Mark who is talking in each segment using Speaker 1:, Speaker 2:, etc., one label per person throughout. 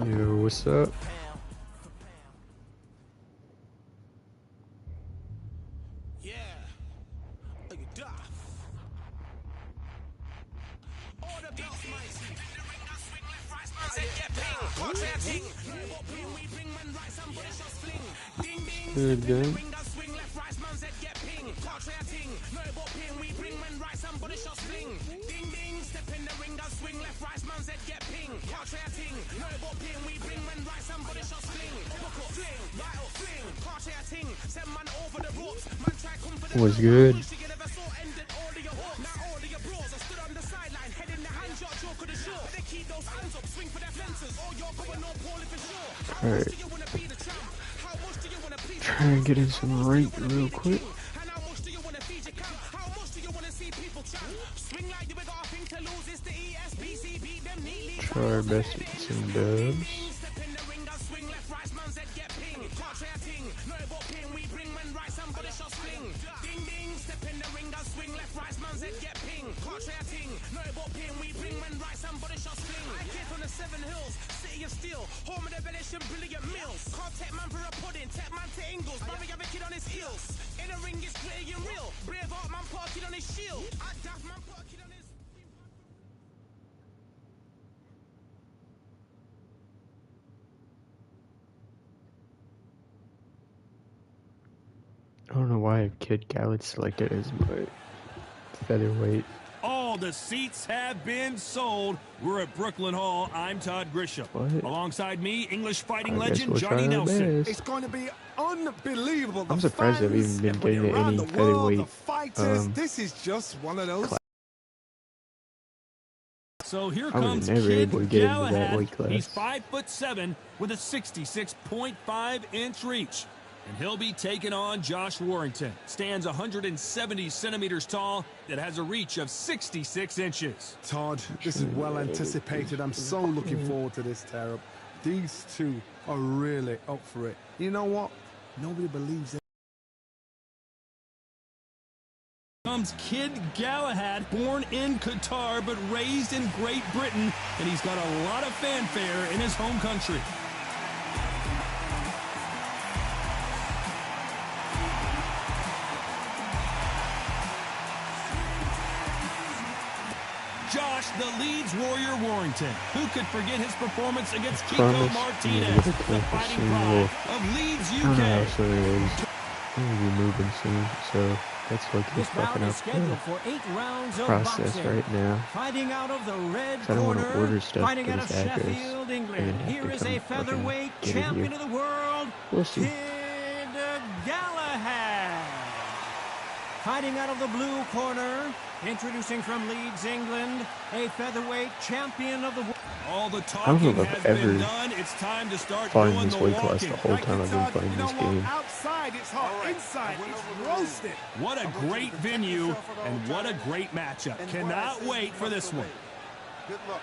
Speaker 1: Yo, what's up? Good game. Was good. Alright. Try and get in some rank real quick. Try our best to get some dubs. I don't know why Kid Khaled selected as my featherweight.
Speaker 2: All the seats have been sold. We're at Brooklyn Hall. I'm Todd Grisham.
Speaker 1: What?
Speaker 2: Alongside me, English fighting
Speaker 1: I
Speaker 2: legend
Speaker 1: we'll
Speaker 2: Johnny Nelson.
Speaker 3: It's going to be unbelievable.
Speaker 1: I'm surprised they've even been getting any featherweight.
Speaker 3: This is just one of those.
Speaker 2: So here
Speaker 1: I was
Speaker 2: comes
Speaker 1: never
Speaker 2: Kid
Speaker 1: able to get into that
Speaker 2: Galahad.
Speaker 1: weight class.
Speaker 2: He's 5'7" with a 66.5-inch reach. And he'll be taking on Josh Warrington. Stands 170 centimeters tall that has a reach of 66 inches.
Speaker 3: Todd, this is well anticipated. I'm so looking forward to this tear-up. These two are really up for it. You know what? Nobody believes it.
Speaker 2: Comes Kid Galahad, born in Qatar but raised in Great Britain, and he's got a lot of fanfare in his home country. Josh, the Leeds Warrior Warrington. Who could forget his performance against Chico Martinez, the fighting pride of Leeds, UK?
Speaker 1: I don't know how soon it is. I'm gonna be moving soon, so that's what keeps fucking up the process right now.
Speaker 4: Fighting out of the red
Speaker 1: I don't want to
Speaker 4: corner,
Speaker 1: order stuff
Speaker 4: fighting
Speaker 1: to
Speaker 4: out of
Speaker 1: this address
Speaker 4: Sheffield, England.
Speaker 1: and then
Speaker 4: Here
Speaker 1: have
Speaker 4: is
Speaker 1: to
Speaker 4: a
Speaker 1: come fucking
Speaker 4: featherweight
Speaker 1: get it
Speaker 4: champion
Speaker 1: here.
Speaker 4: of the world,
Speaker 1: We'll see.
Speaker 4: Kid Galahad. Fighting out of the blue corner, introducing from Leeds, England, a featherweight champion of the world.
Speaker 2: All the
Speaker 1: I don't
Speaker 2: talking
Speaker 1: know if
Speaker 2: has
Speaker 1: I've
Speaker 2: been
Speaker 1: ever
Speaker 2: done. It's time to start
Speaker 1: fought in
Speaker 2: doing
Speaker 1: this
Speaker 2: the
Speaker 1: weight class
Speaker 2: walking.
Speaker 1: the whole time I've been playing this game.
Speaker 3: Outside it's hot, inside it's roasted.
Speaker 2: What a great venue and what a great matchup. Cannot wait for this one.
Speaker 3: Good luck.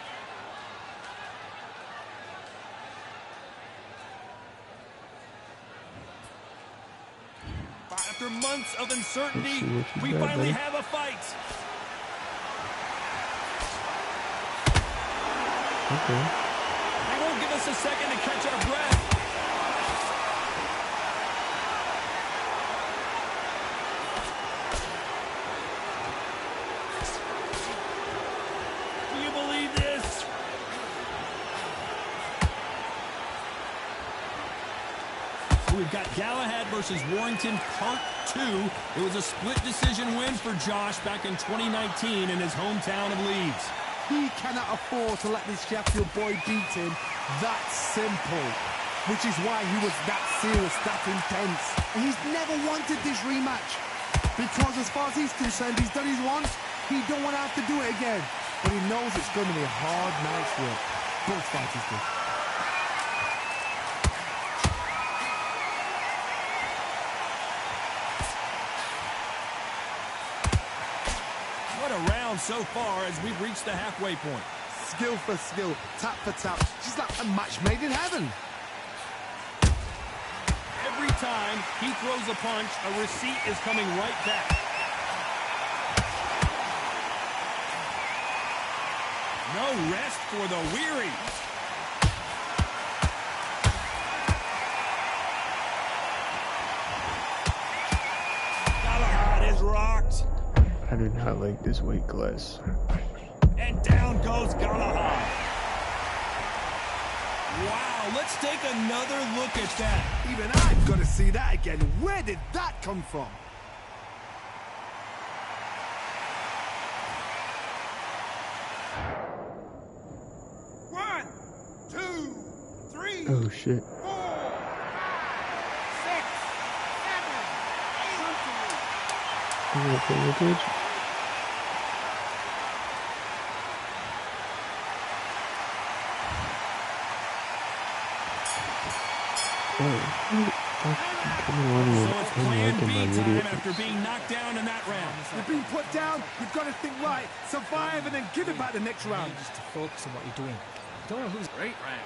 Speaker 2: After months of uncertainty,
Speaker 1: Let's see what
Speaker 2: we
Speaker 1: you got,
Speaker 2: finally
Speaker 1: buddy.
Speaker 2: have a fight.
Speaker 1: Okay.
Speaker 2: They won't give us a second to catch our breath. Do you believe this? So we've got Galahad versus Warrington Part 2. It was a split decision win for Josh back in 2019 in his hometown of Leeds.
Speaker 3: He cannot afford to let this Sheffield boy beat him that simple, which is why he was that serious, that intense. And he's never wanted this rematch because as far as he's concerned, he's done his once. He don't want to have to do it again. But he knows it's going to be a hard night's work. Both fighters do.
Speaker 2: What a round so far as we've reached the halfway point.
Speaker 3: Skill for skill, tap for tap. Just like a match made in heaven.
Speaker 2: Every time he throws a punch, a receipt is coming right back. No rest for the weary.
Speaker 1: I do not like this weight class.
Speaker 2: And down goes Galahad. Wow, let's take another look at that.
Speaker 3: Even I've got to see that again. Where did that come from? One, two, three.
Speaker 1: Oh shit.
Speaker 3: 4, 5, 6, 7, 8.
Speaker 1: I'm gonna pay attention. Oh, coming on
Speaker 2: So
Speaker 1: with
Speaker 2: it's plan
Speaker 1: unliking
Speaker 2: B
Speaker 1: my
Speaker 2: time
Speaker 1: video.
Speaker 2: after being knocked down in that round.
Speaker 3: You've been put down, you've got to think right, survive, and then give it back the next round.
Speaker 4: Just to focus on what you're doing. Don't know who's
Speaker 2: Great round.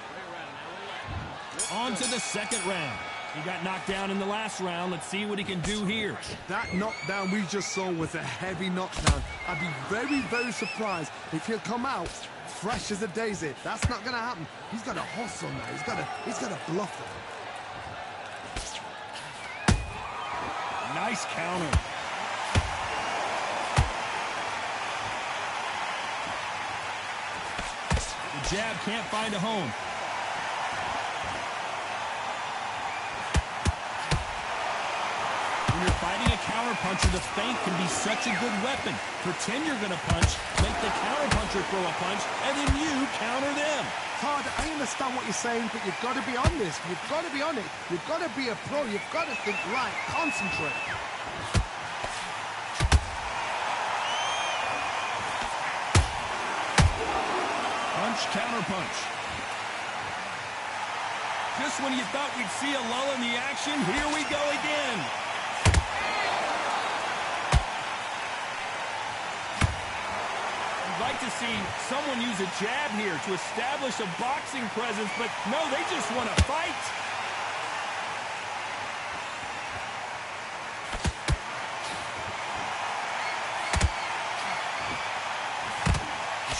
Speaker 2: On to the second round. He got knocked down in the last round. Let's see what he can do here.
Speaker 3: That knockdown we just saw was a heavy knockdown. I'd be very, very surprised if he'll come out fresh as a daisy. That's not going to happen. He's got a hustle now. He's got to bluff it.
Speaker 2: Nice counter. The jab can't find a home. When you're fighting a counterpuncher, the feint can be such a good weapon. Pretend you're going to punch, make the counterpuncher throw a punch, and then you counter them.
Speaker 3: Todd, I understand what you're saying, but you've got to be on this. You've got to be on it. You've got to be a pro. You've got to think right. Concentrate.
Speaker 2: Punch, counter punch. Just when you thought we'd see a lull in the action, here we go again. You'd like to see someone use a jab here to establish a boxing presence, but no, they just want to fight.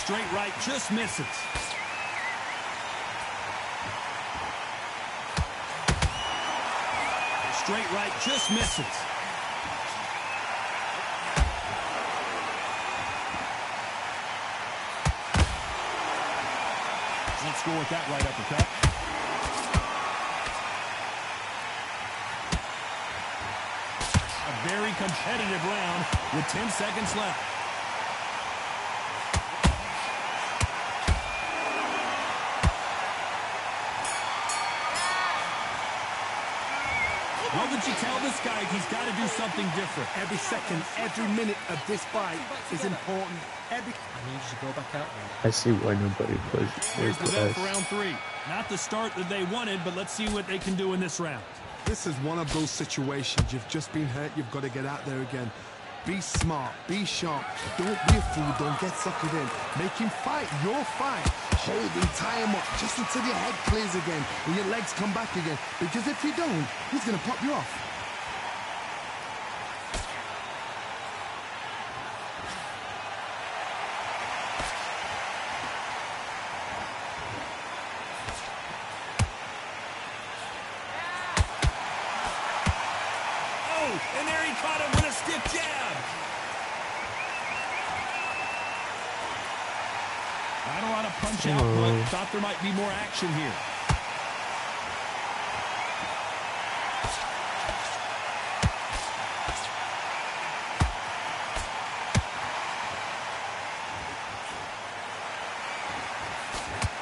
Speaker 2: Straight right just misses. Straight right just misses. Let's go with that right uppercut. A very competitive round with 10 seconds left. What would you tell this guy if he's got to do something different?
Speaker 3: Every second, every minute of this fight is important.
Speaker 4: I need you to go back out there.
Speaker 1: I see why nobody plays
Speaker 2: Here's
Speaker 1: weight
Speaker 2: the bell for
Speaker 1: class.
Speaker 2: round 3. Not the start that they wanted, but let's see what they can do in this round.
Speaker 3: This is one of those situations. You've just been hurt. You've got to get out there again. Be smart. Be sharp. Don't be a fool. Don't get suckered in. Make him fight your fight. Hold him, tie him up just until your head clears again and your legs come back again. Because if you don't, he's going to pop you off.
Speaker 2: And there he caught him with a stiff jab. Not a lot of punch output. Thought there might be more action here.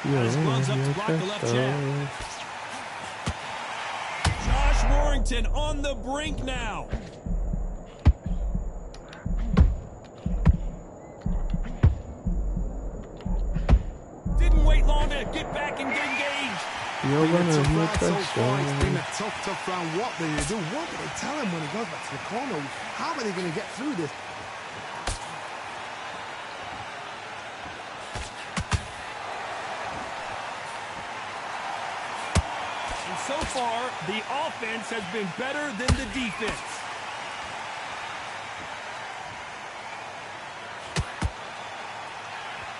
Speaker 2: Got his gloves up to block the left jab. Josh Warrington on the brink now. Didn't wait long to get back and get engaged.
Speaker 3: It's been a tough round. What do they do? What do they tell him when he goes back to the corner? How are they going to get through this?
Speaker 2: So far, the offense has been better than the defense.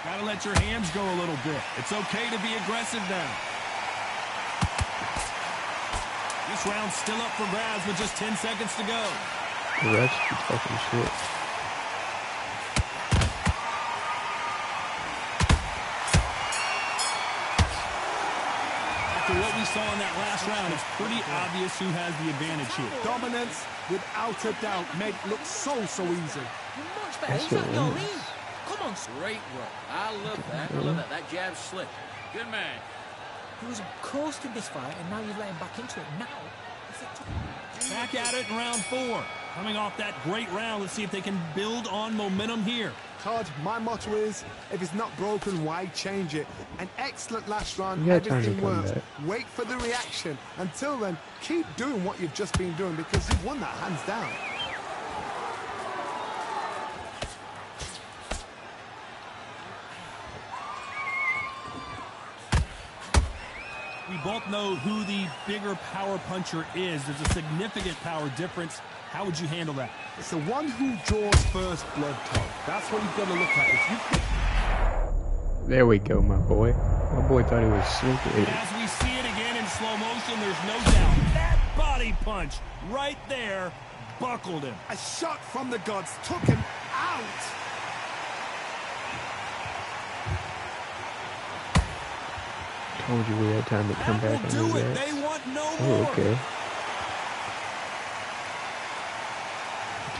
Speaker 2: Gotta let your hands go a little bit. It's okay to be aggressive now. This round's still up for grabs with just 10 seconds to go.
Speaker 1: The refs be talking shit.
Speaker 2: After what we saw in that last round, it's pretty obvious who has the advantage here.
Speaker 3: Dominance, without a doubt, made it look so easy.
Speaker 5: You're much better. He's got your lead. Come on.
Speaker 6: Great work. I love that. I love that. That jab's slick. Good man.
Speaker 5: He was coasting this fight, and now you've let him back into it. Now,
Speaker 2: back at it in round 4. Coming off that great round, let's see if they can build on momentum here.
Speaker 3: Todd, my motto is, if it's not broken, why change it? An excellent last round,
Speaker 1: You got time to
Speaker 3: everything
Speaker 1: come
Speaker 3: works.
Speaker 1: back.
Speaker 3: Wait for the reaction. Until then, keep doing what you've just been doing because you've won that hands down.
Speaker 2: We both know who the bigger power puncher is. There's a significant power difference. How would you handle that?
Speaker 3: It's the one who draws first blood, Todd. That's what you've got to look at. If you
Speaker 1: There we go, my boy. My boy thought he was sleeping.
Speaker 2: As we see it again in slow motion, there's no doubt. That body punch right there buckled him.
Speaker 3: a shot from the gods took him out.
Speaker 1: Told you we had time to come back
Speaker 2: That
Speaker 1: and
Speaker 2: will do
Speaker 1: do
Speaker 2: it.
Speaker 1: that.
Speaker 2: They want no
Speaker 1: Oh,
Speaker 2: more.
Speaker 1: okay.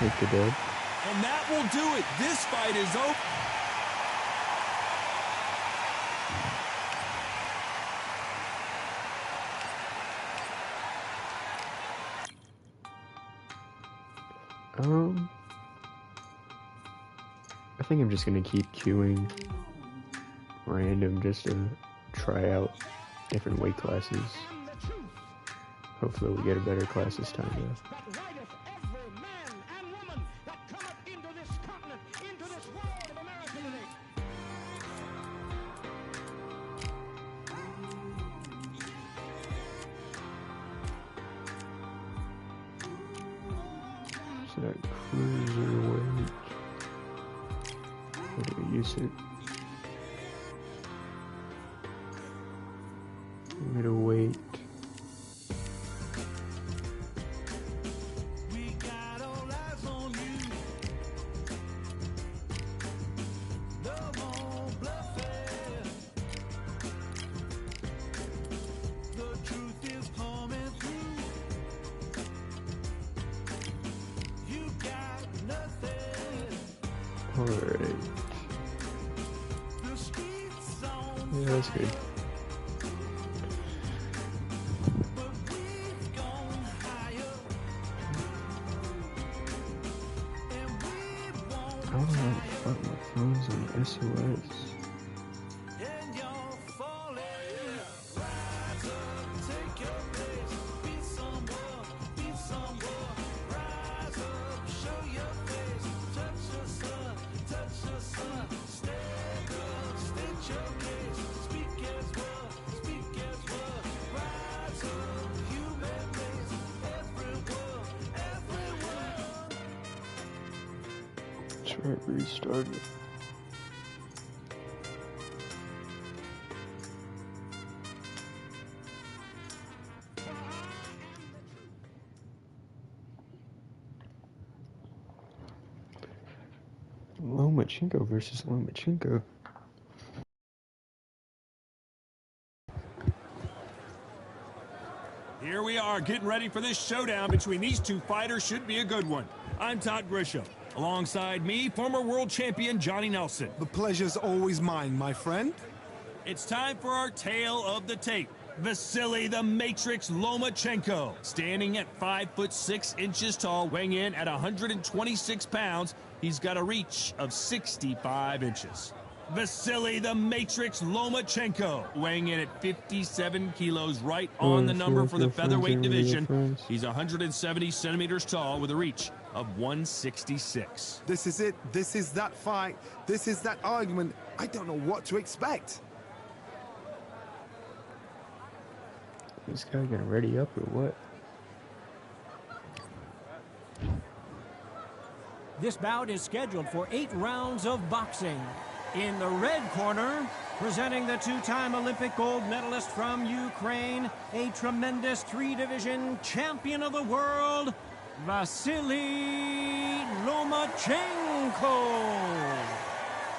Speaker 1: Take the dub.
Speaker 2: And that will do it. This fight is over.
Speaker 1: I think I'm just gonna keep queuing random just to try out different weight classes. Hopefully we get a better class this time though. So that cruiserweight. What do we use it? Middleweight. Alright. Yeah, that's good. I don't know how the fuck my phone's on SOS. Try to restart it. Lomachenko versus Lomachenko.
Speaker 2: Here we are getting ready for this showdown between these two fighters. Should be a good one. I'm Todd Grisham. Alongside me, former world champion Johnny Nelson.
Speaker 3: The pleasure's always mine, my friend.
Speaker 2: It's time for our tale of the tape. Vasily the Matrix Lomachenko, standing at 5'6" tall, weighing in at 126 pounds. He's got a reach of 65 inches. Vasily the Matrix Lomachenko, weighing in at 57 kilos, right on the number for the featherweight division. He's 170 centimeters tall with a reach of 166.
Speaker 3: This is it. This is that fight. This is that argument. I don't know what to expect.
Speaker 1: This guy gonna ready up or what?
Speaker 4: This bout is scheduled for 8 rounds of boxing. In the red corner, presenting the 2-time Olympic gold medalist from Ukraine, a tremendous 3-division champion of the world, Vasily Lomachenko.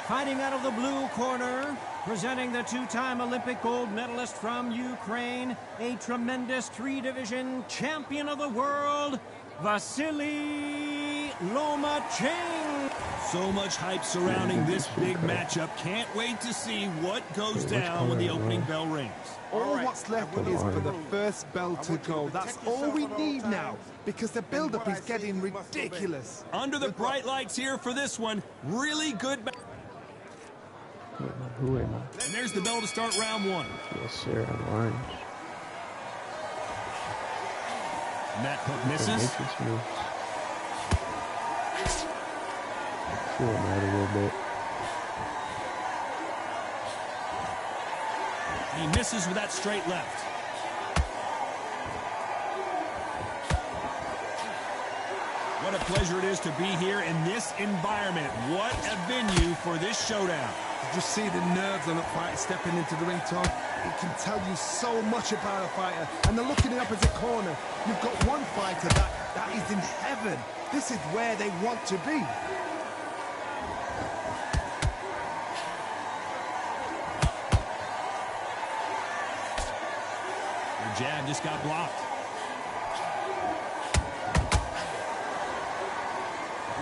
Speaker 4: Fighting out of the blue corner, presenting the two-time Olympic gold medalist from Ukraine, a tremendous three-division champion of the world, Vasily Lomachenko.
Speaker 2: So much hype surrounding this big matchup. Can't wait to see what goes down when the opening bell rings.
Speaker 3: All what's left is for the first bell to go. That's all we need now, because the build-up is getting ridiculous.
Speaker 2: Under the bright lights here for this one. Really good.
Speaker 1: Who am I?
Speaker 2: And there's the bell to start round one.
Speaker 1: Yes, sir, I'm orange.
Speaker 2: And that hook misses.
Speaker 1: Matrix moves. Feel him out a little bit.
Speaker 2: He misses with that straight left. What a pleasure it is to be here in this environment. What a venue for this showdown.
Speaker 3: You just see the nerves on a fighter stepping into the ring, Tom. It can tell you so much about a fighter. And then look in the opposite corner. You've got one fighter that is in heaven. This is where they want to be.
Speaker 2: The jab just got blocked.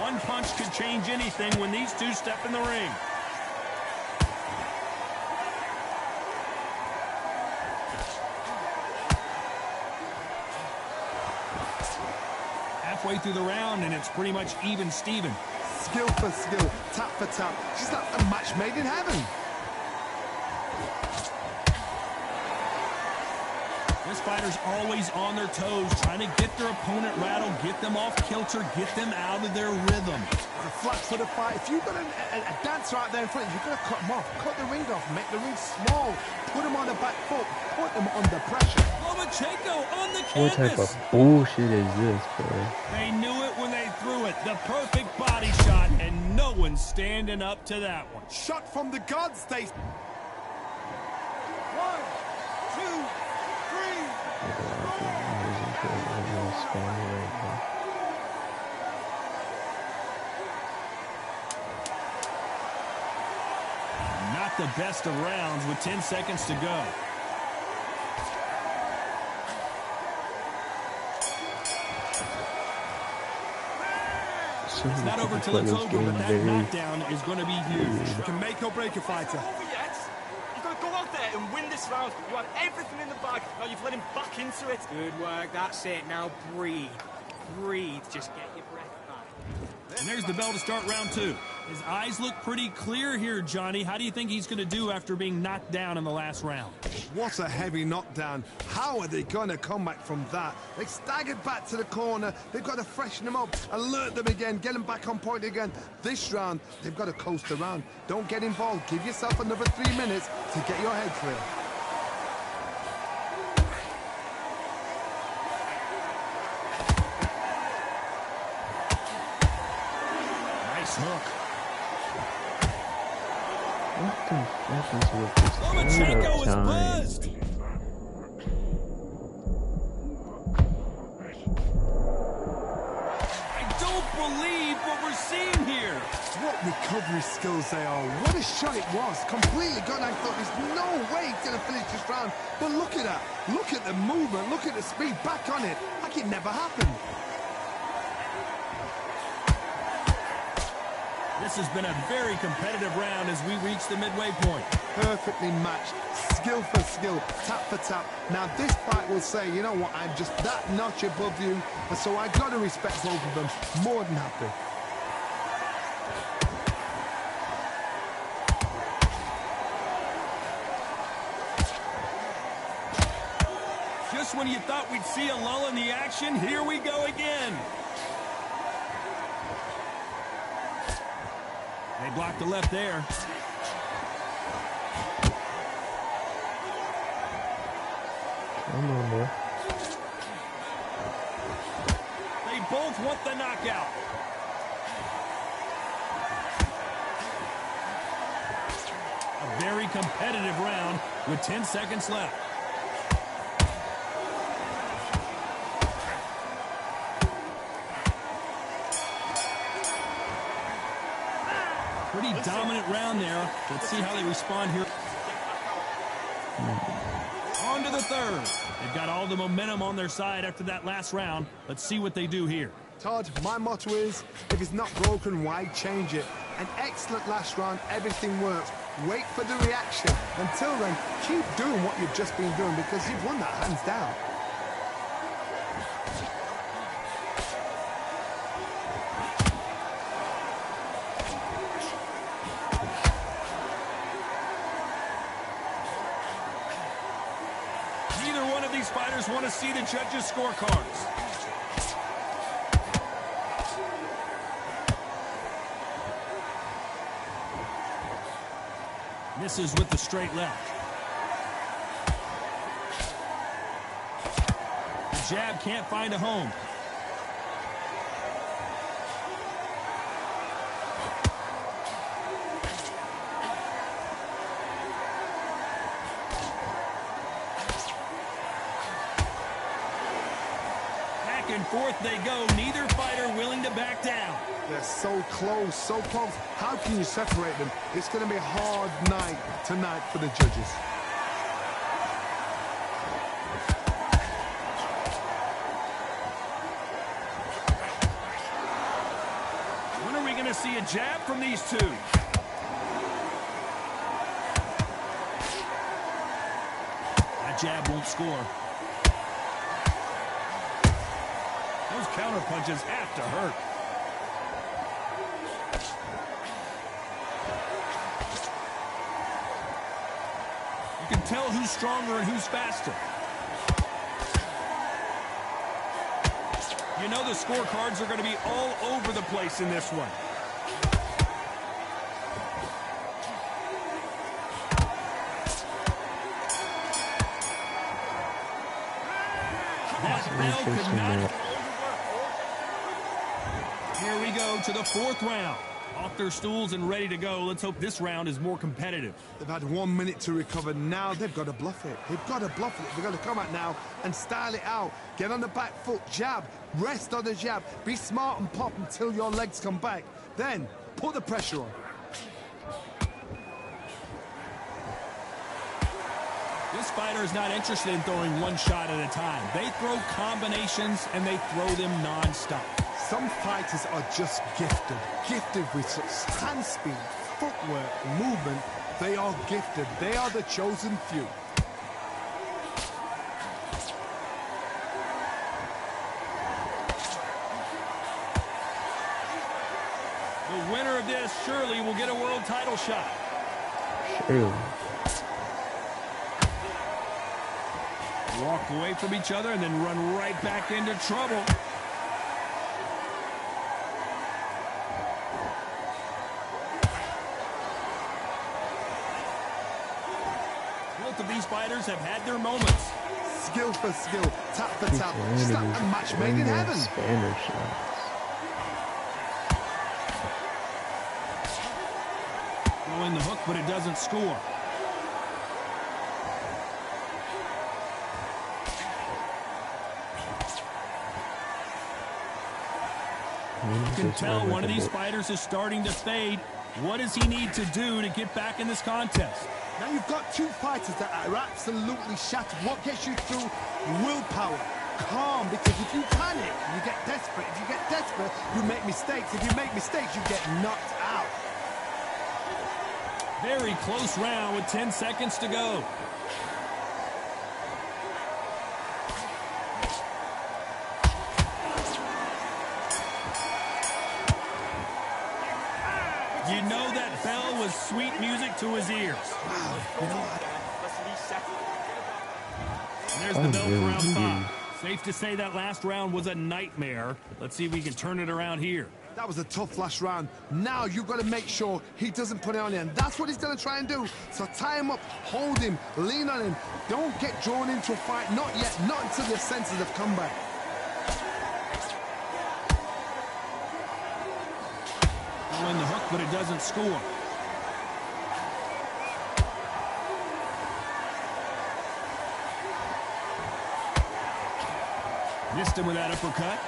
Speaker 2: One punch could change anything when these two step in the ring. Halfway through the round, and it's pretty much even Steven.
Speaker 3: Skill for skill, tap for tap. She's like a match made in heaven.
Speaker 2: This fighter's always on their toes, trying to get their opponent rattled, get them off kilter, get them out of their rhythm.
Speaker 3: The flags for the fight. If you've got a dancer out there in front, you've got to cut them off. Cut the ring off, make the ring small. Put them on the back foot, put them under pressure.
Speaker 2: Lomachenko on the
Speaker 1: What
Speaker 2: canvas.
Speaker 1: type of bullshit is this, bro?
Speaker 2: They knew it when they threw it. The perfect body shot, and no one's standing up to that one.
Speaker 3: Shot from the gods, they... 1, 2, 3.
Speaker 2: Not the best of rounds with 10 seconds to go. It's not over till it's over, but that knockdown is going to be huge.
Speaker 3: You can make or break a fighter.
Speaker 7: Over yet. You've got to go out there and win this round. You had everything in the bag. Now you've let him back into it.
Speaker 5: Good work, that's it. Now breathe. Breathe, just get your breath back.
Speaker 2: And there's the bell to start round two. His eyes look pretty clear here, Johnny. How do you think he's going to do after being knocked down in the last round?
Speaker 3: What a heavy knockdown. How are they going to come back from that? They staggered back to the corner. They've got to freshen them up, alert them again, get them back on point again. This round, they've got to coast around. Don't get involved. Give yourself another 3 minutes to get your head clear.
Speaker 2: Nice hook.
Speaker 1: What the fuck is with this
Speaker 2: Lomachenko is
Speaker 1: time?
Speaker 2: buzzed. I don't believe what we're seeing here.
Speaker 3: What recovery skills they are. What a shot it was. Completely gone. I thought there's no way he's going to finish this round. But look at that. Look at the movement. Look at the speed. Back on it. Like it never happened.
Speaker 2: This has been a very competitive round as we reach the midway point.
Speaker 3: Perfectly matched. Skill for skill. Tap for tap. Now this fight will say, you know what, I'm just that notch above you. And so I got to respect both of them. More than happy.
Speaker 2: Just when you thought we'd see a lull in the action, here we go again. They blocked the left there.
Speaker 1: Come on, boy.
Speaker 2: They both want the knockout. A very competitive round with 10 seconds left. Pretty dominant round there. Let's see how they respond here. On to the third. They've got all the momentum on their side after that last round. Let's see what they do here.
Speaker 3: Todd, my motto is, if it's not broken, why change it? An excellent last round, everything works. Wait for the reaction. Until then, keep doing what you've just been doing because you've won that hands down.
Speaker 2: Neither one of these fighters want to see the judges' scorecards. Misses with the straight left. The jab can't find a home. Back and forth they go. Neither fighter willing to back down.
Speaker 3: They're so close, so close. How can you separate them? It's going to be a hard night tonight for the judges.
Speaker 2: When are we going to see a jab from these two? That jab won't score. Those counter punches have to hurt. You can tell who's stronger and who's faster. You know the scorecards are going to be all over the place in this one. That bell could not. Here we go to the fourth round. Off their stools and ready to go. Let's hope this round is more competitive.
Speaker 3: They've had 1 minute to recover. Now they've got to bluff it. They've got to bluff it. They've got to come out now and style it out. Get on the back foot, jab, rest on the jab. Be smart and pop until your legs come back. Then put the pressure on.
Speaker 2: This fighter is not interested in throwing one shot at a time. They throw combinations and they throw them non-stop.
Speaker 3: Some fighters are just gifted with such hand speed, footwork, movement. They are gifted. They are the chosen few.
Speaker 2: The winner of this surely will get a world title shot.
Speaker 1: Surely.
Speaker 2: Walk away from each other and then run right back into trouble. Both of these fighters have had their moments.
Speaker 3: Skill for skill, tap for tap. Just like a match made in heaven.
Speaker 1: Spanish shots.
Speaker 2: Throwing the hook, but it doesn't score. You can tell one of these fighters is starting to fade. What does he need to do to get back in this contest?
Speaker 3: Now you've got two fighters that are absolutely shattered. What gets you through? Willpower. Calm, because if you panic, you get desperate. If you get desperate, you make mistakes. If you make mistakes, you get knocked out.
Speaker 2: Very close round with 10 seconds to go. You know that bell was sweet music to his ears.
Speaker 3: Wow, you know what?
Speaker 2: There's the bell for round 5. Safe to say that last round was a nightmare. Let's see if we can turn it around here.
Speaker 3: That was a tough last round. Now you've got to make sure he doesn't put it on you. And that's what he's going to try and do. So tie him up, hold him, lean on him. Don't get drawn into a fight. Not yet. Not until your senses have come back.
Speaker 2: Throwing the hook, but it doesn't score. Missed him with that uppercut.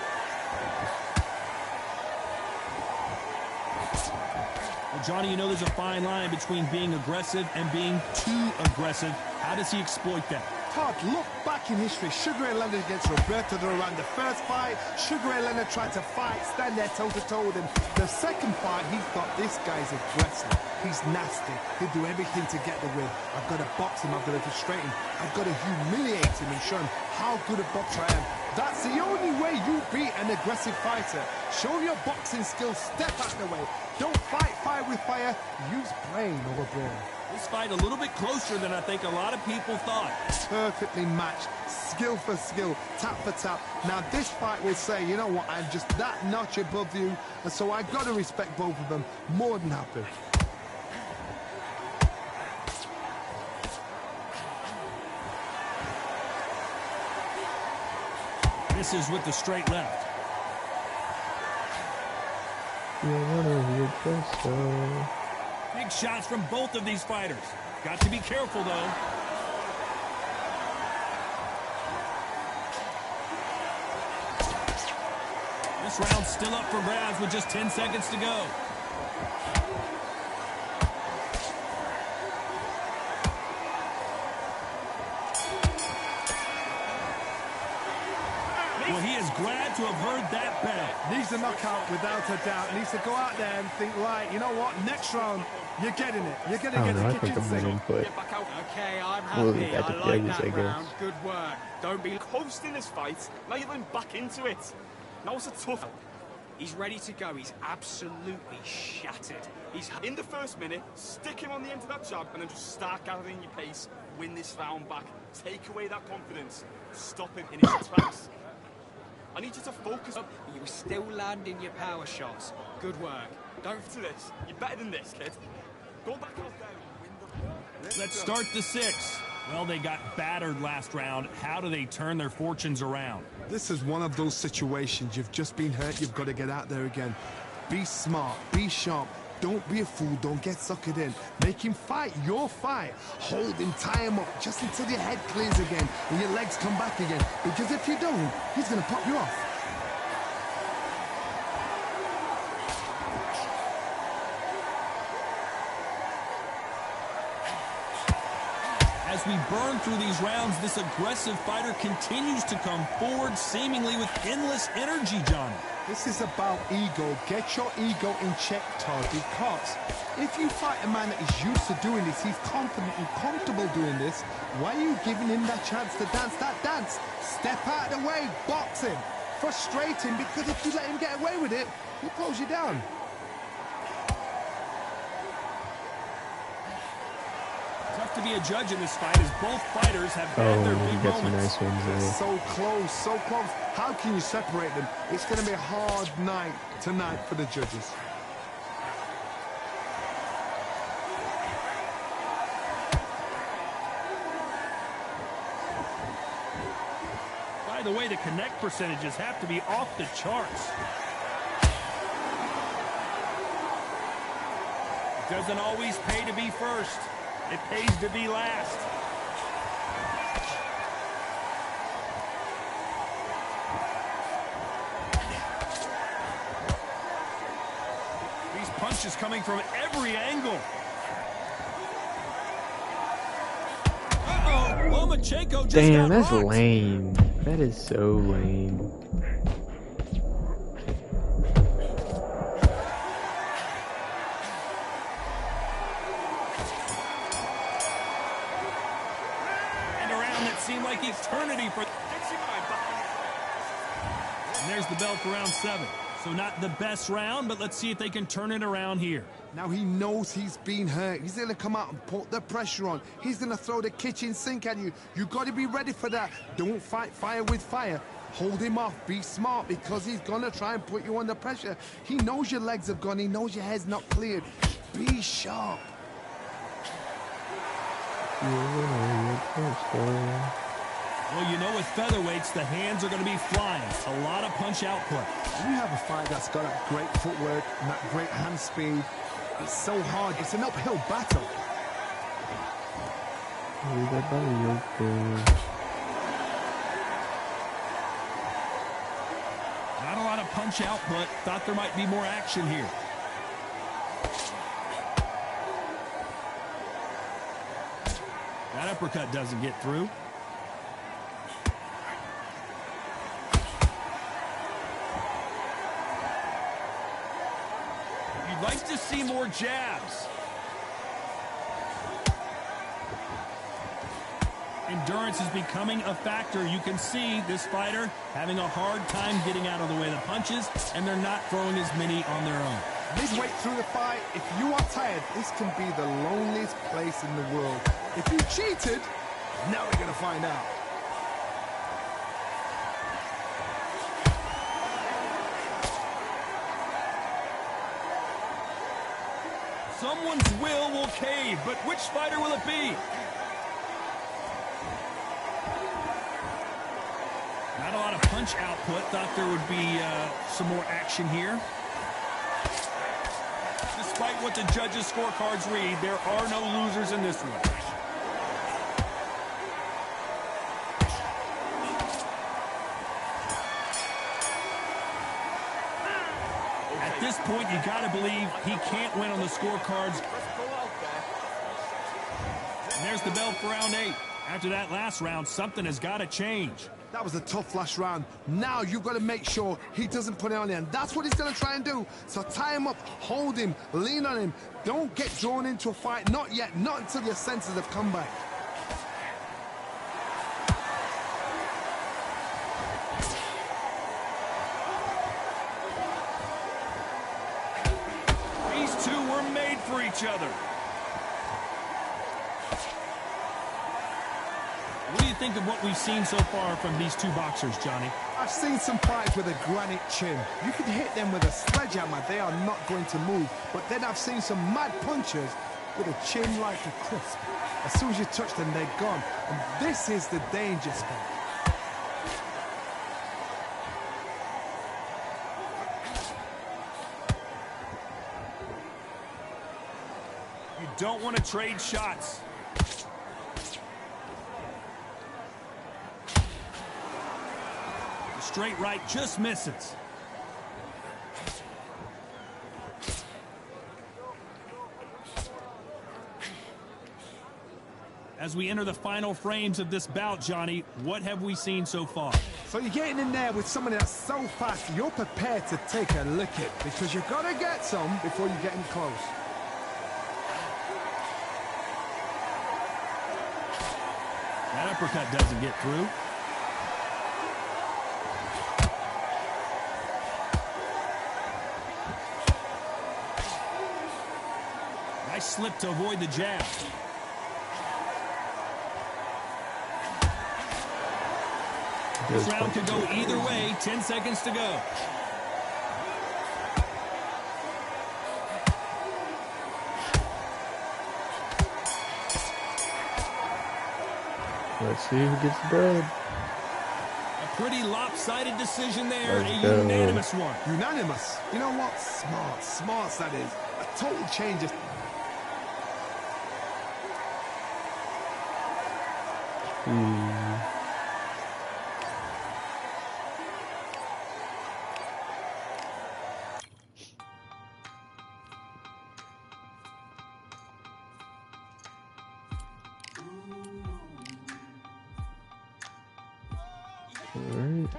Speaker 2: The Johnny, you know there's a fine line between being aggressive and being too aggressive. How does he exploit that?
Speaker 3: Todd, look back in history. Sugar Ray Leonard against Roberto Duran. The first fight, Sugar Ray Leonard tried to fight, stand there toe-to-toe with him. The second fight, he thought, this guy's aggressive. He's nasty. He'll do everything to get the win. I've got to box him. I've got to frustrate him. I've got to humiliate him and show him how good a boxer I am. That's the only way you beat an aggressive fighter. Show your boxing skills. Step out the way. Don't fight fire with fire. Use brain over brawn.
Speaker 2: This fight a little bit closer than I think a lot of people thought.
Speaker 3: Perfectly matched, skill for skill, tap for tap. Now this fight will say, you know what, I'm just that notch above you, and so I've got to respect both of them. More than happy.
Speaker 2: This is with the straight left. Big shots from both of these fighters. Got to be careful, though. This round's still up for grabs with just 10 seconds to go. Well, he is glad to have heard that bell.
Speaker 3: Needs a knockout without a doubt. Needs to go out there and think, right, you know what, next round, you're getting it. You're going to get the kitchen sink.
Speaker 5: Okay, I'm
Speaker 1: We'll
Speaker 5: happy.
Speaker 1: get the
Speaker 5: I like
Speaker 1: judges, I
Speaker 5: that
Speaker 1: guess.
Speaker 5: round. Good work. Don't be...
Speaker 7: Hosting this fight, now you're getting back into it. Now it's a tough...
Speaker 5: He's ready to go. He's absolutely shattered. He's...
Speaker 7: In the first minute, stick him on the end of that jab and then just start gathering your pace. Win this round back. Take away that confidence. Stop him in his tracks. I need you to focus up.
Speaker 5: You were still landing your power shots. Good work. Don't...
Speaker 7: To this. You're better than this, kid. Go back out there and win the...
Speaker 2: Let's start the sixth. Well, they got battered last round. How do they turn their fortunes around?
Speaker 3: This is one of those situations. You've just been hurt. You've got to get out there again. Be smart. Be sharp. Don't be a fool. Don't get suckered in. Make him fight your fight. Hold him, tie him up, just until your head clears again and your legs come back again. Because if you don't, he's going to pop you off.
Speaker 2: As we burn through these rounds, this aggressive fighter continues to come forward, seemingly with endless energy, Johnny.
Speaker 3: This is about ego. Get your ego in check, Todd, because if you fight a man that is used to doing this, he's confident and comfortable doing this, why are you giving him that chance to dance that dance? Step out of the way, box him, frustrate him, because if you let him get away with it, he'll close you down.
Speaker 2: Tough to be a judge in this fight as both fighters have had their big
Speaker 1: got some
Speaker 2: moments.
Speaker 1: nice ones there.
Speaker 3: So close, so close. How can you separate them? It's going to be a hard night tonight for the judges.
Speaker 2: By the way, the connect percentages have to be off the charts. It doesn't always pay to be first. It pays to be last. These punches coming from every angle. Uh-oh, Lomachenko just
Speaker 1: Damn,
Speaker 2: got
Speaker 1: that's
Speaker 2: rocked.
Speaker 1: lame. That is so lame.
Speaker 2: Seemed like eternity for... And there's the bell for round 7. So not the best round, but let's see if they can turn it around here.
Speaker 3: Now he knows he's been hurt. He's going to come out and put the pressure on. He's going to throw the kitchen sink at you. You got to be ready for that. Don't fight fire with fire. Hold him off. Be smart, because he's going to try and put you under pressure. He knows your legs have gone. He knows your head's not cleared. Be sharp.
Speaker 2: Well, you know with featherweights, the hands are going to be flying. A lot of punch output.
Speaker 3: When you have a fight that's got that great footwork and that great hand speed, it's so hard. It's an uphill battle.
Speaker 2: Not a lot of punch output. Thought there might be more action here. uppercut doesn't get through. You'd like to see more jabs. Endurance is becoming a factor. You can see this fighter having a hard time getting out of the way of the punches, and they're not throwing as many on their own.
Speaker 3: Midway through the fight, if you are tired, this can be the loneliest place in the world. If you cheated, now we're going to find out.
Speaker 2: Someone's will cave, but which fighter will it be? Not a lot of punch output. Thought there would be some more action here. Despite what the judges' scorecards read, there are no losers in this one. At this point, you got to believe he can't win on the scorecards. And there's the bell for round 8. After that last round, something has got to change.
Speaker 3: That was a tough last round. Now you've got to make sure he doesn't put it on you, and that's what he's going to try and do. So tie him up, hold him, lean on him. Don't get drawn into a fight. Not yet. Not until your senses have come back.
Speaker 2: These two were made for each other. What do you think of what we've seen so far from these two boxers, Johnny?
Speaker 3: I've seen some fighters with a granite chin. You could hit them with a sledgehammer, they are not going to move. But then I've seen some mad punchers with a chin like a crisp. As soon as you touch them, they're gone. And this is the danger spot.
Speaker 2: You don't want to trade shots. Straight right just misses. As we enter the final frames of this bout, Johnny, what have we seen so far?
Speaker 3: So you're getting in there with somebody that's so fast, you're prepared to take a licking because you've got to get some before you get in close.
Speaker 2: That uppercut doesn't get through. Nice slip to avoid the jab. This round could go either way. 10 seconds to go.
Speaker 1: Let's see who gets the dub.
Speaker 2: A pretty lopsided decision there.
Speaker 1: Let's
Speaker 2: a
Speaker 1: go.
Speaker 2: unanimous one.
Speaker 3: Unanimous. You know what? Smart. Smart, that is. A total change of...
Speaker 1: Alright.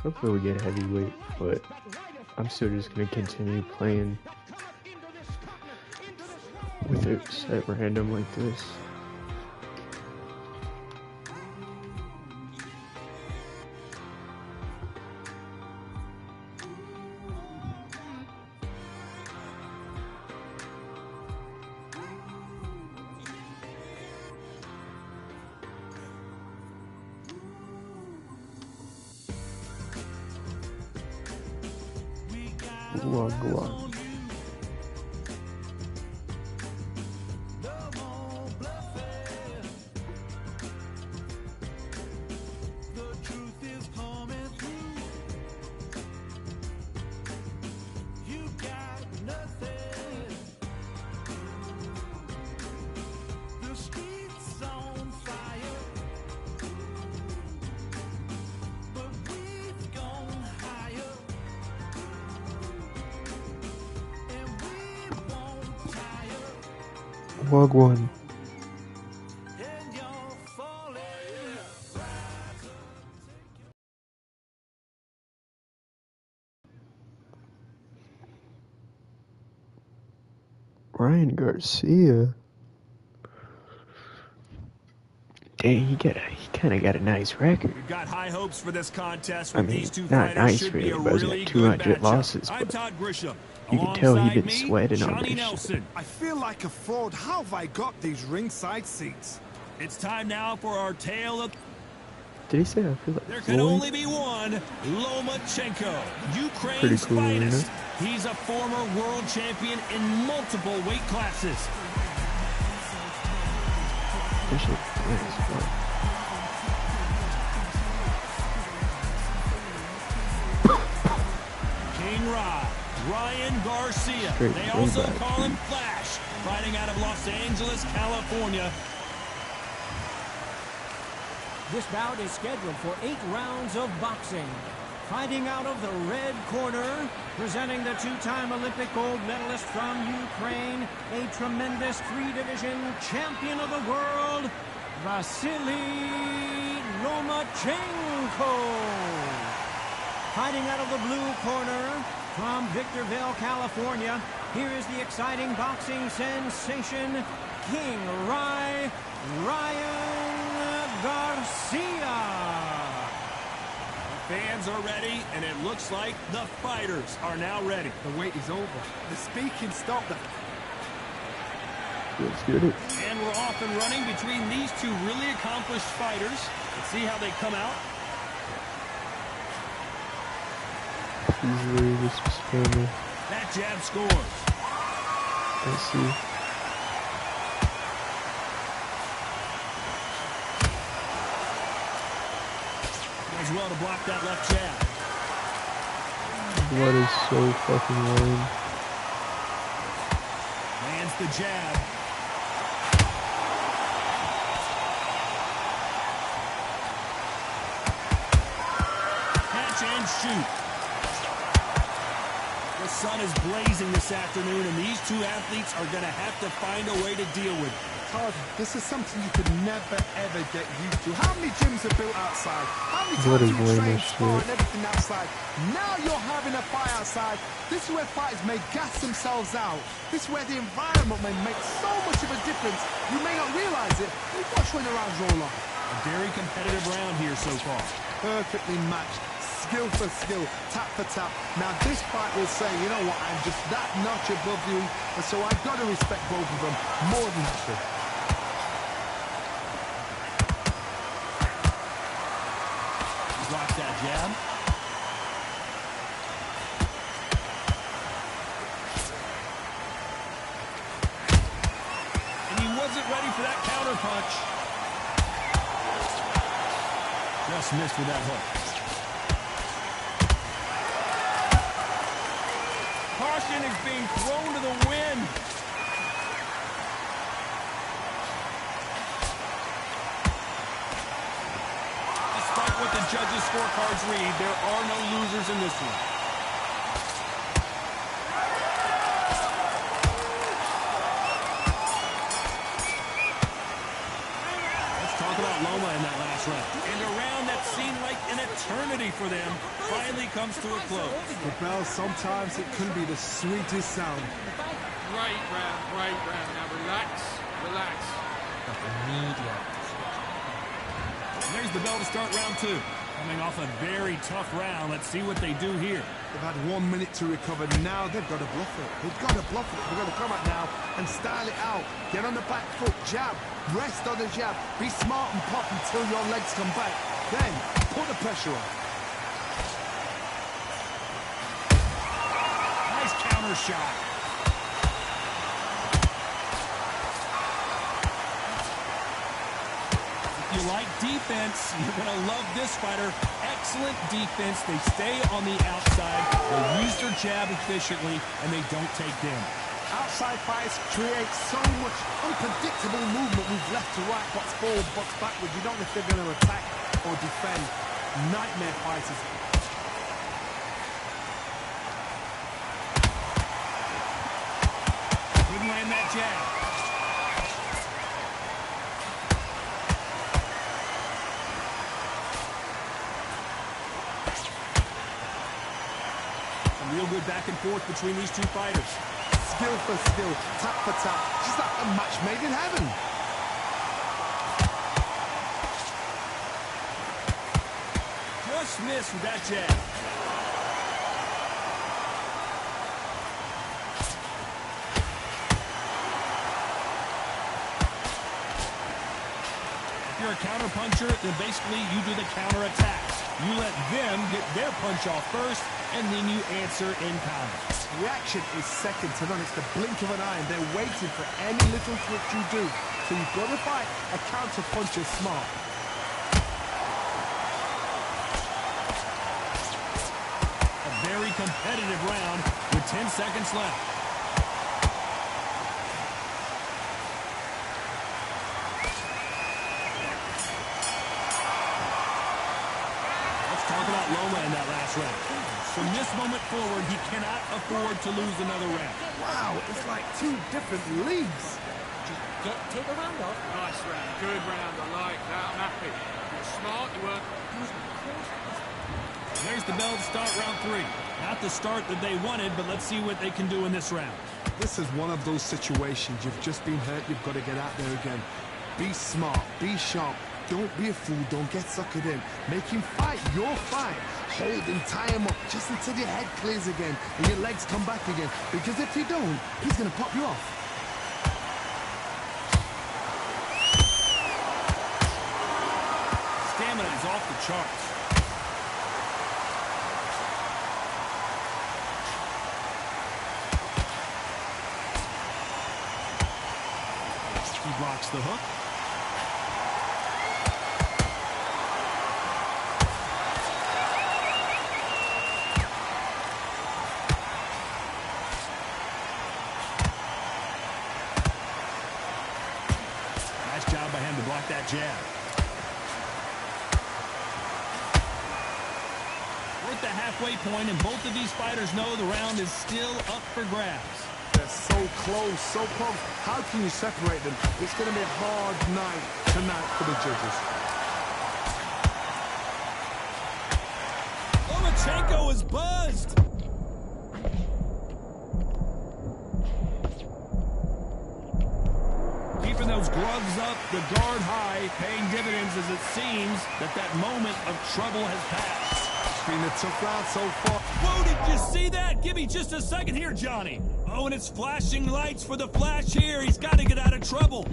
Speaker 1: Hopefully we get heavyweight, but I'm still just gonna continue playing with it at random like this. Wagwan. Wagwan. Ryan Garcia. Dang, he kind of got a nice record.
Speaker 2: We've got high hopes for this contest.
Speaker 1: I
Speaker 2: With
Speaker 1: mean,
Speaker 2: these two
Speaker 1: not
Speaker 2: fighters,
Speaker 1: nice
Speaker 2: should
Speaker 1: really,
Speaker 2: be a
Speaker 1: but he's
Speaker 2: really
Speaker 1: got
Speaker 2: good
Speaker 1: 200
Speaker 2: matchup.
Speaker 1: losses.
Speaker 2: I'm
Speaker 1: But
Speaker 2: Todd Grisham.
Speaker 1: you can tell he's been
Speaker 2: Alongside me,
Speaker 1: sweating on
Speaker 2: Johnny
Speaker 1: this
Speaker 2: Nelson.
Speaker 1: shit.
Speaker 3: I feel like a fraud. How have I got these ringside seats?
Speaker 2: It's time now for our tale of...
Speaker 1: Did he say I feel like
Speaker 2: There
Speaker 1: Floyd?
Speaker 2: can only be one, Lomachenko,
Speaker 1: Pretty
Speaker 2: Ukraine's
Speaker 1: cool,
Speaker 2: finest.
Speaker 1: arena.
Speaker 2: He's a former world champion in multiple weight classes.
Speaker 1: This shit is fun.
Speaker 2: King Ryan Garcia.
Speaker 1: Straight
Speaker 2: They also
Speaker 1: throwback,
Speaker 2: call him
Speaker 1: dude.
Speaker 2: Flash, fighting out of Los Angeles, California.
Speaker 4: This bout is scheduled for 8 rounds of boxing. Fighting out of the red corner, presenting the 2-time Olympic gold medalist from Ukraine, a tremendous 3-division champion of the world, Vasily Lomachenko. Fighting out of the blue corner, from Victorville, California, here is the exciting boxing sensation, King Ryan Garcia.
Speaker 2: Fans are ready, and it looks like the fighters are now ready.
Speaker 3: The wait is over. The speaking stopped.
Speaker 1: Let's get it.
Speaker 2: And we're off and running between these two really accomplished fighters. Let's see how they come out.
Speaker 1: Easily, this was family.
Speaker 2: That jab scores.
Speaker 1: Let's see.
Speaker 2: Does well to block that left jab.
Speaker 1: What is so fucking lame?
Speaker 2: Lands the jab. Catch and shoot. The sun is blazing this afternoon, and these two athletes are going to have to find a way to deal with it.
Speaker 3: Todd, this is something you could never, ever get used to. How many gyms are built outside? How many
Speaker 1: What
Speaker 3: times
Speaker 1: is
Speaker 3: you train,
Speaker 1: lame as
Speaker 3: spar,
Speaker 1: shit?
Speaker 3: and everything outside? Now you're having a fight outside. This is where fighters may gas themselves out. This is where the environment may make so much of a difference. You may not realize it. You watch when the rounds roll on.
Speaker 2: A very competitive round here so far.
Speaker 3: Perfectly matched. Skill for skill, tap for tap. Now this fight will say, you know what, I'm just that notch above you, and so I've got to respect both of them more than I should.
Speaker 2: Blocks that jab. And he wasn't ready for that counter punch. Just missed with that hook. Caution is being thrown to the wind. Despite what the judges' scorecards read, there are no losers in this one. Let's talk about Loma in that last round. And a round that seemed like an eternity for them finally comes to a close.
Speaker 3: The bell, sometimes it can be the sweetest sound.
Speaker 6: Great round, great round. Now relax, relax.
Speaker 2: There's the bell to start round two. Coming off a very tough round. Let's see what they do here.
Speaker 3: They've had 1 minute to recover. Now they've got to bluff it. They've got to bluff it. They've got to come out now and style it out. Get on the back foot, jab, rest on the jab. Be smart and pop until your legs come back. Then put the pressure on.
Speaker 2: Nice counter shot. If you like defense, you're going to love this fighter. Excellent defense. They stay on the outside. They use their jab efficiently, and they don't take damage.
Speaker 3: Outside fights create so much unpredictable movement. Move left to right, box forward, box backwards. You don't know if they're going to attack or defend. Nightmare fighters.
Speaker 2: Couldn't land that jab. Some real good back and forth between these two fighters.
Speaker 3: Skill for skill, tap for tap, just like a match made in heaven.
Speaker 2: Just missed with that jab. If you're a counter-puncher, then basically you do the counter-attacks. You let them get their punch off first, and then you answer in kind.
Speaker 3: Reaction is second to none. It's the blink of an eye, and they're waiting for any little twitch you do. So you've got to fight a counter-puncher smart.
Speaker 2: A very competitive round with 10 seconds left. Talk about Loma in that last round. From this moment forward, he cannot afford to lose another round.
Speaker 3: Wow, it's like two different leagues.
Speaker 5: Take a round off.
Speaker 6: Nice round. Good round. I like that. I'm happy. You're smart. You were.
Speaker 2: There's the bell to start round 3. Not the start that they wanted, but let's see what they can do in this round.
Speaker 3: This is one of those situations. You've just been hurt. You've got to get out there again. Be smart. Be sharp. Don't be a fool. Don't get suckered in. Make him fight your fight. Hold him, tie him up, just until your head clears again and your legs come back again. Because if you don't, he's going to pop you off.
Speaker 2: Stamina is off the charts. He blocks the hook. Job by him to block that jab. We're at the halfway point, and both of these fighters know the round is still up for grabs.
Speaker 3: They're so close, so close. How can you separate them? It's going to be a hard night tonight for the judges.
Speaker 2: Lomachenko is buzzed. Keeping those gloves up, the guard high, paying dividends as it seems that moment of trouble has passed.
Speaker 3: It's been a tough round so far.
Speaker 2: Whoa, did you see that? Give me just a second here, Johnny. Oh, and it's flashing lights for the flash here. He's got to get out of trouble.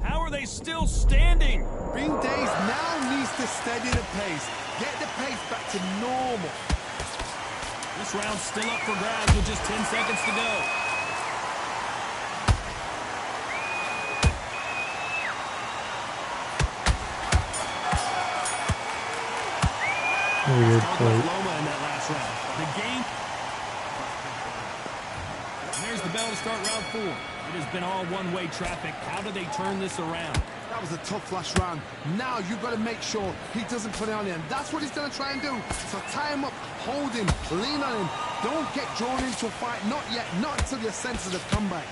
Speaker 2: How are they still standing?
Speaker 3: Bing Days now needs to steady the pace. Get the pace back to normal.
Speaker 2: This round's still up for grabs with just 10 seconds to go.
Speaker 1: Weird fight.
Speaker 2: Loma in that last round. The game. And there's the bell to start round 4. It has been all one-way traffic. How do they turn this around?
Speaker 3: That was a tough last round. Now you've got to make sure he doesn't put it on him. That's what he's going to try and do. So tie him up, hold him, lean on him. Don't get drawn into a fight. Not yet. Not until your senses have come back.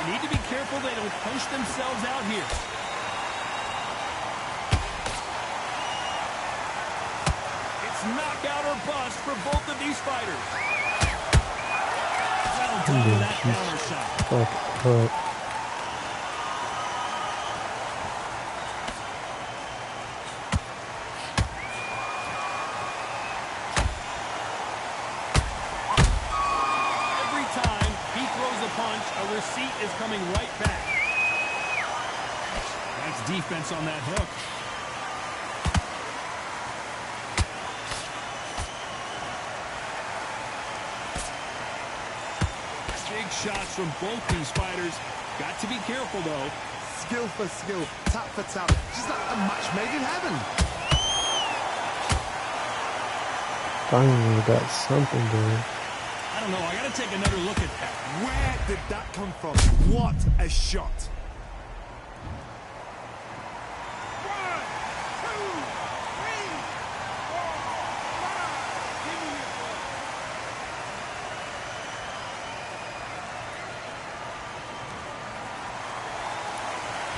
Speaker 2: Need to be careful they don't punch themselves out here. It's knockout or bust for both of these fighters. Well done with that counter shot.
Speaker 1: Fuck up.
Speaker 2: A receipt is coming right back. Nice defense on that hook. Big shots from both these fighters. Got to be careful, though.
Speaker 3: Skill for skill, tap for tap. Just like a match made in heaven.
Speaker 1: Finally, we got something going.
Speaker 2: I don't know. I got to take another look at that.
Speaker 3: Where did that come from? What a shot.
Speaker 6: 1, 2, 3, 4, 5. Give me your ball.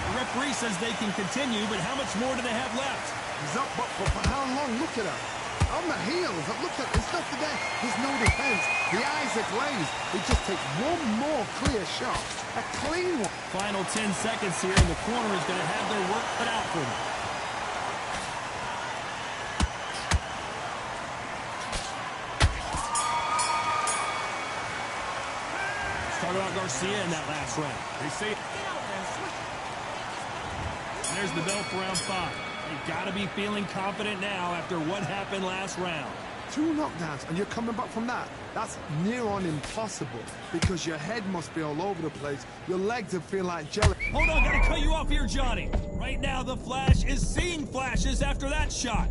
Speaker 2: The referee says they can continue, but how much more do they have left?
Speaker 3: He's up, but for how long? Look at him. On the heels. Look at there's nothing there. There's no defense. The eyes are glazed. He just takes one more clear shot. A clean one.
Speaker 2: Final 10 seconds here, and the corner is going to have their work cut out for them. Talk about Garcia in that last round. They say there's the bell for round 5. They've got to be feeling confident now after what happened last round.
Speaker 3: 2 knockdowns, and you're coming back from that. That's near on impossible because your head must be all over the place. Your legs would feel like jelly.
Speaker 2: Hold on, got to cut you off here, Johnny. Right now, the Flash is seeing flashes after that shot.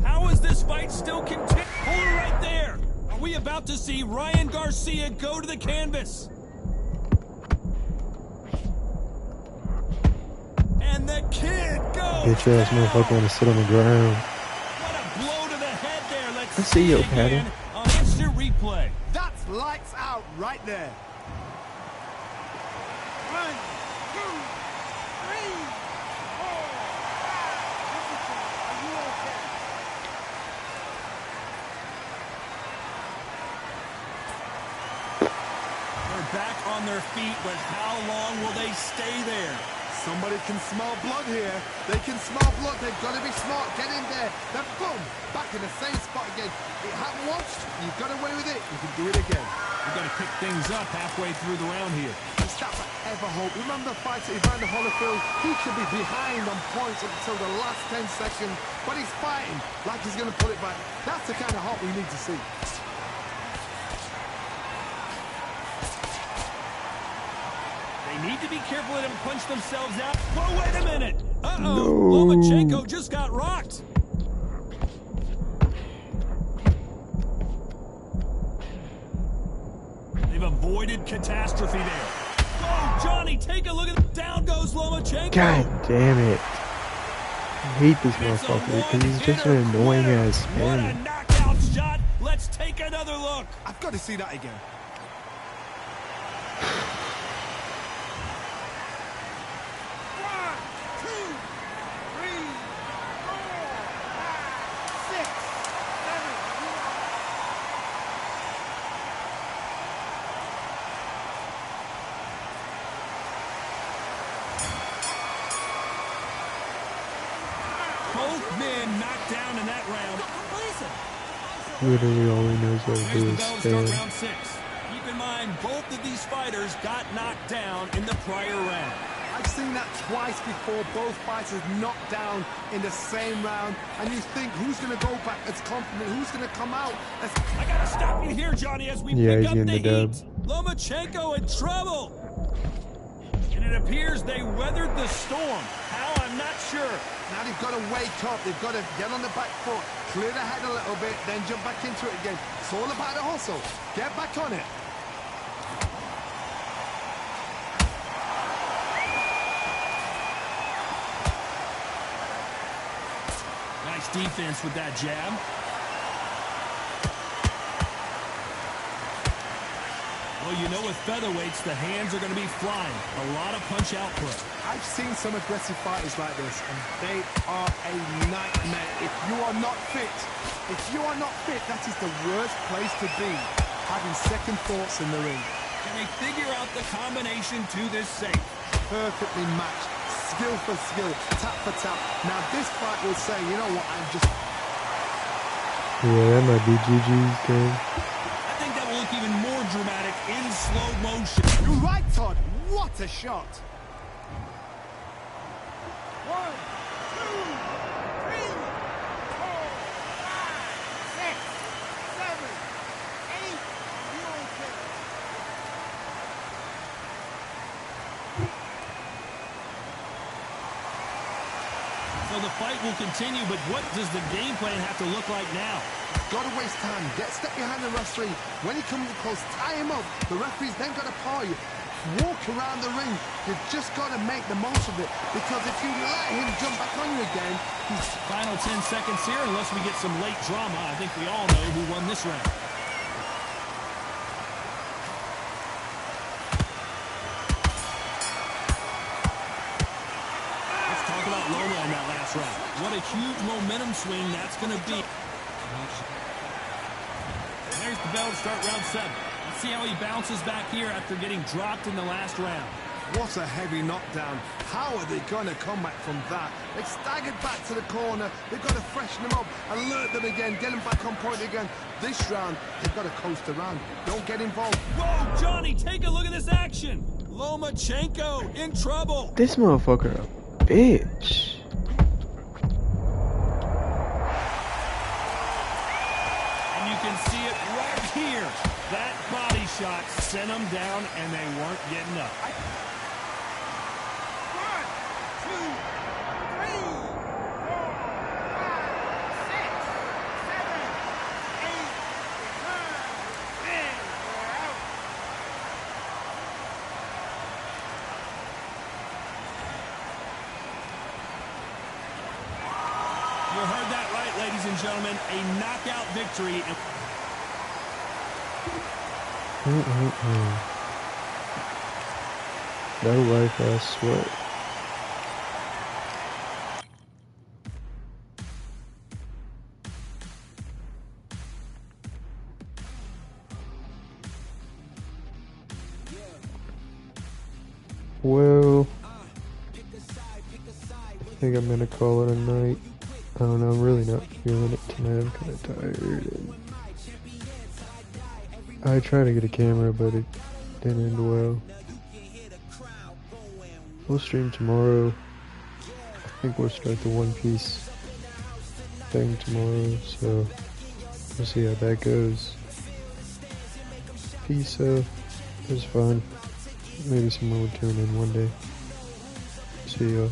Speaker 2: How is this fight still continuing? Hold it right there. Are we about to see Ryan Garcia go to the canvas? And the kid goes.
Speaker 1: Bitch ass motherfucker want to sit on the ground.
Speaker 2: What a blow to the head there. Let's
Speaker 1: I see your pattern.
Speaker 2: On instant replay.
Speaker 3: That's lights out right there. 1, 2, 3, 4, 5. Are you okay?
Speaker 2: They're back on their feet, but how long will they stay there?
Speaker 3: Somebody can smell blood here. They can smell blood. They've got to be smart. Get in there. Then boom, back in the same spot again. It happened once. You got away with it. You can do it again.
Speaker 2: We've got to pick things up halfway through the round here.
Speaker 3: It's that forever hope. Remember the fight at Evander Holyfield? He could be behind on points until the last 10 seconds, but he's fighting like he's going to pull it back. That's the kind of hope we need to see.
Speaker 2: Need to be careful let them punch themselves out. Whoa, wait a minute. Uh-oh. Lomachenko just got rocked. They've avoided catastrophe there. Oh, Johnny, take a look at the down goes Lomachenko.
Speaker 1: God damn it. I hate this motherfucker because he's just an annoying ass
Speaker 2: What a
Speaker 1: man.
Speaker 2: knockout shot. Let's take another look.
Speaker 3: I've got to see that again.
Speaker 2: Both men knocked down in that round.
Speaker 1: Literally all he knows how to
Speaker 2: Here's
Speaker 1: do
Speaker 2: the
Speaker 1: is
Speaker 2: bell to start
Speaker 1: stand.
Speaker 2: round 6. Keep in mind, both of these fighters got knocked down in the prior round.
Speaker 3: I've seen that twice before. Both fighters knocked down in the same round. And you think, who's going to go back as confident? Who's going to come out as...
Speaker 2: I got to stop you here, Johnny, as we
Speaker 1: Yeah,
Speaker 2: pick
Speaker 1: he's
Speaker 2: up the
Speaker 1: getting the dub.
Speaker 2: heat. Lomachenko in trouble. And it appears they weathered the storm. How? I'm not sure.
Speaker 3: Now they've got to wake up. They've got to get on the back foot, clear the head a little bit, then jump back into it again. It's all about the hustle. Get back on it.
Speaker 2: Nice defense with that jab. Well, you know with featherweights, the hands are going to be flying. A lot of punch output.
Speaker 3: I've seen some aggressive fighters like this, and they are a nightmare. If you are not fit, that is the worst place to be, having second thoughts in the ring.
Speaker 2: Can they figure out the combination to this safe?
Speaker 3: Perfectly matched, skill for skill, tap for tap. Now this fight will say, you know what, I'm just...
Speaker 1: Yeah, that might be GG's game.
Speaker 2: I think that will look even more dramatic in slow motion.
Speaker 3: You're right, Todd. What a shot. 1, 2, 3, 4, 5, 6, 7, 8. You okay?
Speaker 2: So the fight will continue, but what does the game plan have to look like now?
Speaker 3: Got to waste time. Step behind the referee. When he comes close, tie him up. The referee's then got to paw you. Walk around the ring. You've just got to make the most of it. Because if you let him jump back on you again, he's...
Speaker 2: Final 10 seconds here, unless we get some late drama. I think we all know who won this round. That's right. What a huge momentum swing that's going to be. There's the bell to start round 7. Let's see how he bounces back here after getting dropped in the last round.
Speaker 3: What a heavy knockdown. How are they going to come back from that? They staggered back to the corner. They've got to freshen them up, alert them again, get them back on point again. This round, they've got to coast around. Don't get involved.
Speaker 2: Whoa, Johnny, take a look at this action. Lomachenko in trouble.
Speaker 1: This motherfucker a bitch.
Speaker 2: And you can see it right here. That body shot sent them down, and they weren't getting up.
Speaker 5: 1, 2, 3, 4, 5, 6, 7, 8, 9, 10. We're out.
Speaker 2: You heard that right, ladies and gentlemen. A knockout victory.
Speaker 1: No life, I swear. Well, I think I'm gonna call it a night. I don't know, I'm really not feeling it tonight. I'm kind of tired. And I tried to get a camera, but it didn't end well. We'll stream tomorrow. I think we'll start the One Piece thing tomorrow, so we'll see how that goes. Peace out. It was fun. Maybe someone would tune in one day. See y'all.